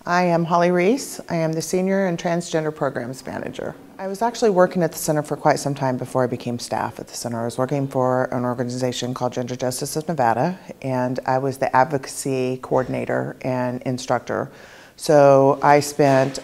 I am Holly Reese. I am the Senior and Transgender Programs Manager. I was actually working at the center for quite some time before I became staff at the center. I was working for an organization called Gender Justice of Nevada, and I was the advocacy coordinator and instructor. So I spent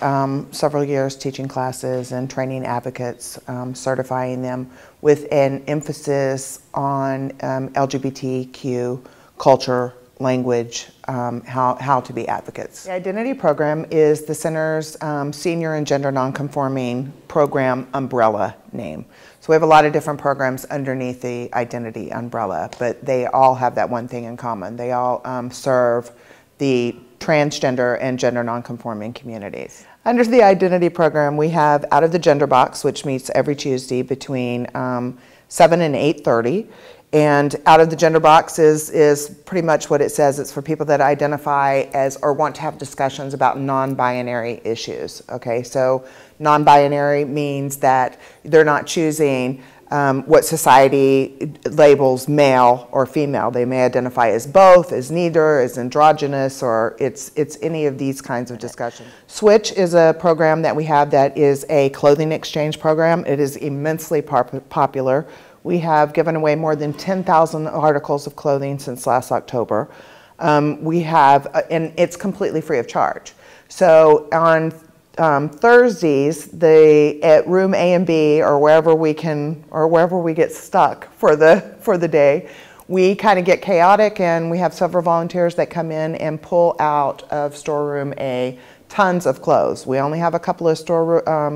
several years teaching classes and training advocates, certifying them with an emphasis on LGBTQ culture, language, how to be advocates. The Identity program is the center's senior and gender non-conforming program umbrella name. So we have a lot of different programs underneath the Identity umbrella, but they all have that one thing in common. They all serve the transgender and gender non-conforming communities. Under the Identity program, we have Out of the Gender Box, which meets every Tuesday between 7 and 8:30. And Out of the Gender Box is pretty much what it says. It's for people that identify as or want to have discussions about non-binary issues. Okay, so non-binary means that they're not choosing what society labels male or female. They may identify as both, as neither, as androgynous, or it's any of these kinds of discussions. Switch is a program that we have that is a clothing exchange program. It is immensely popular. We have given away more than 10,000 articles of clothing since last October. We have, and it's completely free of charge. So on Thursdays, at room A and B, or wherever we get stuck for the day, we kind of get chaotic, and we have several volunteers that come in and pull out of storeroom A tons of clothes. We only have a couple of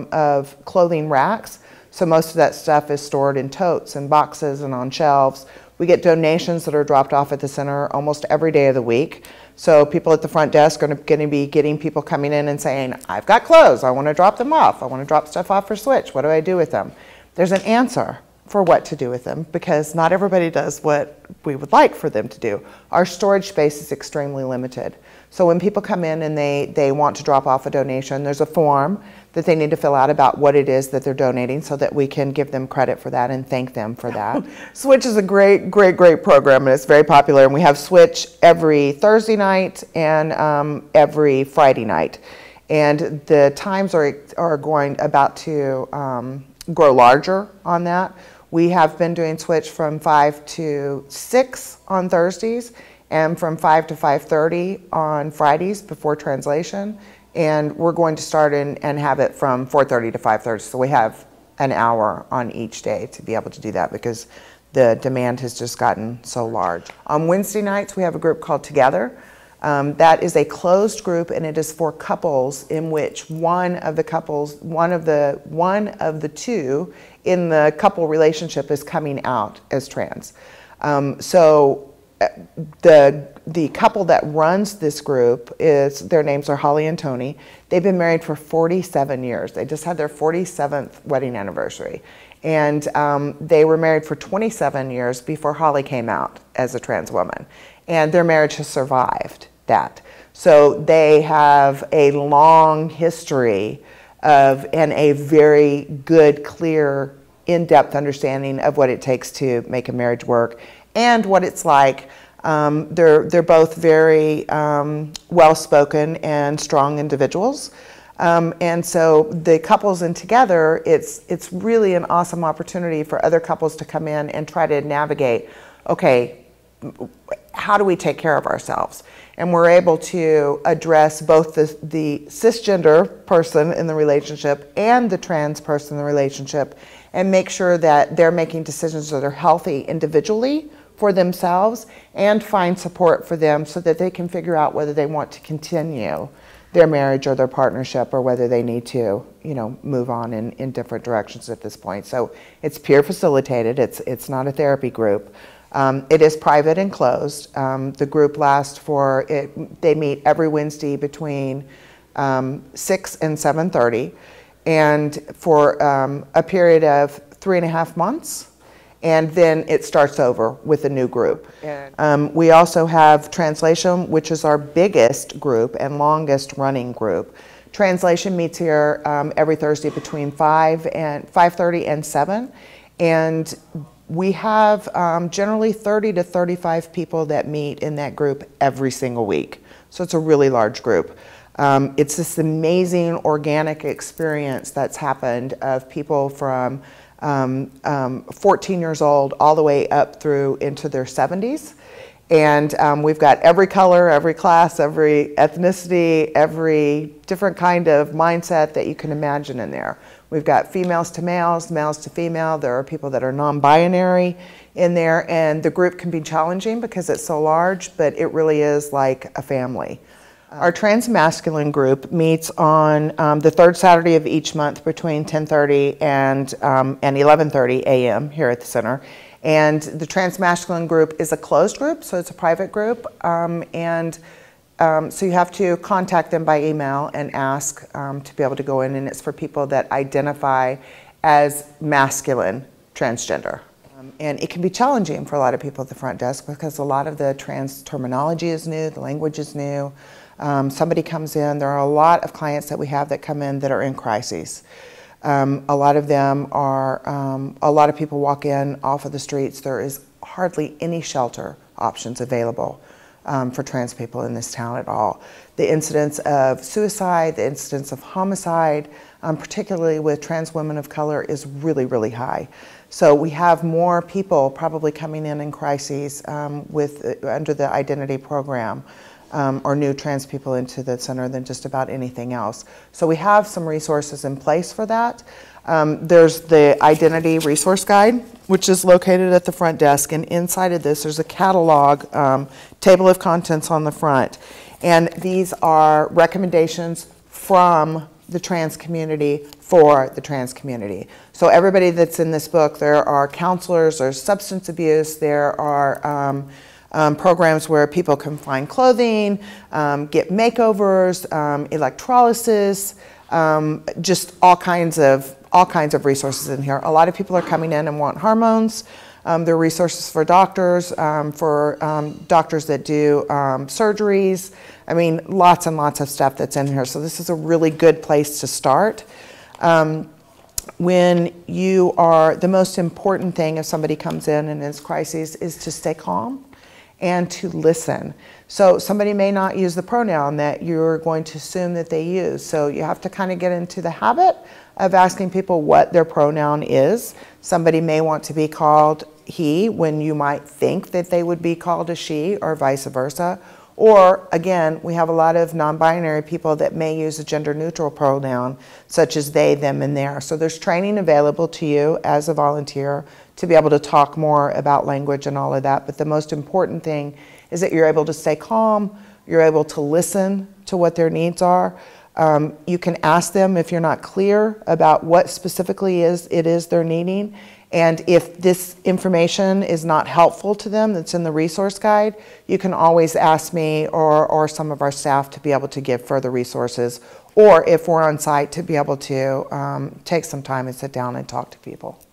of clothing racks. So most of that stuff is stored in totes and boxes and on shelves. We get donations that are dropped off at the center almost every day of the week. So people at the front desk are going to be getting people coming in and saying, I've got clothes, I want to drop them off. I want to drop stuff off for Switch. What do I do with them? There's an answer for what to do with them, because not everybody does what we would like for them to do. Our storage space is extremely limited. So when people come in and they want to drop off a donation, there's a form that they need to fill out about what it is that they're donating so that we can give them credit for that and thank them for that. Switch is a great program, and it's very popular. And we have Switch every Thursday night and every Friday night. And the times are about to grow larger on that. We have been doing Switch from 5 to 6 on Thursdays, and from 5 to 5:30 on Fridays before translation. And we're going to start and have it from 4:30 to 5:30. So we have an hour on each day to be able to do that, because the demand has just gotten so large. On Wednesday nights, we have a group called Together. That is a closed group, and it is for couples in which one of the two in the couple relationship is coming out as trans. So the couple that runs this group, their names are Holly and Tony. They've been married for 47 years. They just had their 47th wedding anniversary. And they were married for 27 years before Holly came out as a trans woman. And their marriage has survived that. So they have a long history and a very good, clear, in-depth understanding of what it takes to make a marriage work and what it's like. They're both very well-spoken and strong individuals. And so the couples in Together, it's really an awesome opportunity for other couples to come in and try to navigate, okay, how do we take care of ourselves? And we're able to address both the cisgender person in the relationship and the trans person in the relationship, and make sure that they're making decisions that are healthy individually for themselves, and find support for them so that they can figure out whether they want to continue their marriage or their partnership, or whether they need to, move on in different directions at this point. So it's peer facilitated. It's not a therapy group. It is private and closed. The group lasts they meet every Wednesday between 6 and 7:30, and for a period of 3.5 months. And then it starts over with a new group. We also have Translation, which is our biggest group and longest running group. Translation meets here every Thursday between 5:30 and 7. And we have generally 30 to 35 people that meet in that group every single week. So it's a really large group. It's this amazing organic experience that's happened of people from 14 years old all the way up through into their 70s. And we've got every color, every class, every ethnicity, every different kind of mindset that you can imagine in there. We've got females to males, males to female. There are people that are non-binary in there, and the group can be challenging because it's so large, but it really is like a family. Our trans-masculine group meets on the third Saturday of each month between 10:30 and 11:30 a.m. here at the center. And the trans-masculine group is a closed group, so it's a private group. So you have to contact them by email and ask to be able to go in, and it's for people that identify as masculine transgender. And it can be challenging for a lot of people at the front desk because a lot of the trans terminology is new, the language is new. Somebody comes in, there are a lot of clients that we have that come in that are in crises. A lot of them are, a lot of people walk in off of the streets. There is hardly any shelter options available for trans people in this town at all. The incidence of suicide, the incidence of homicide, particularly with trans women of color, is really, really high. So we have more people probably coming in crises under the Identity program. Or new trans people into the center than just about anything else. So we have some resources in place for that. There's the Identity Resource Guide, which is located at the front desk, and inside of this there's a catalog, table of contents on the front. And these are recommendations from the trans community for the trans community. So everybody that's in this book, there are counselors, there's substance abuse, there are programs where people can find clothing, get makeovers, electrolysis, just all kinds of resources in here. A lot of people are coming in and want hormones. There are resources for doctors that do surgeries. I mean, lots and lots of stuff that's in here. So this is a really good place to start. When you are, the most important thing if somebody comes in and is crisis is to stay calm and to listen. So somebody may not use the pronoun that you're going to assume that they use. So you have to kind of get into the habit of asking people what their pronoun is. Somebody may want to be called he when you might think that they would be called a she, or vice versa. Or again, we have a lot of non-binary people that may use a gender neutral pronoun, such as they, them, and their. So there's training available to you as a volunteer to be able to talk more about language and all of that. But the most important thing is that you're able to stay calm, you're able to listen to what their needs are. You can ask them if you're not clear about what specifically it is they're needing. And if this information is not helpful to them that's in the resource guide, you can always ask me or some of our staff to be able to give further resources, or if we're on site to be able to take some time and sit down and talk to people.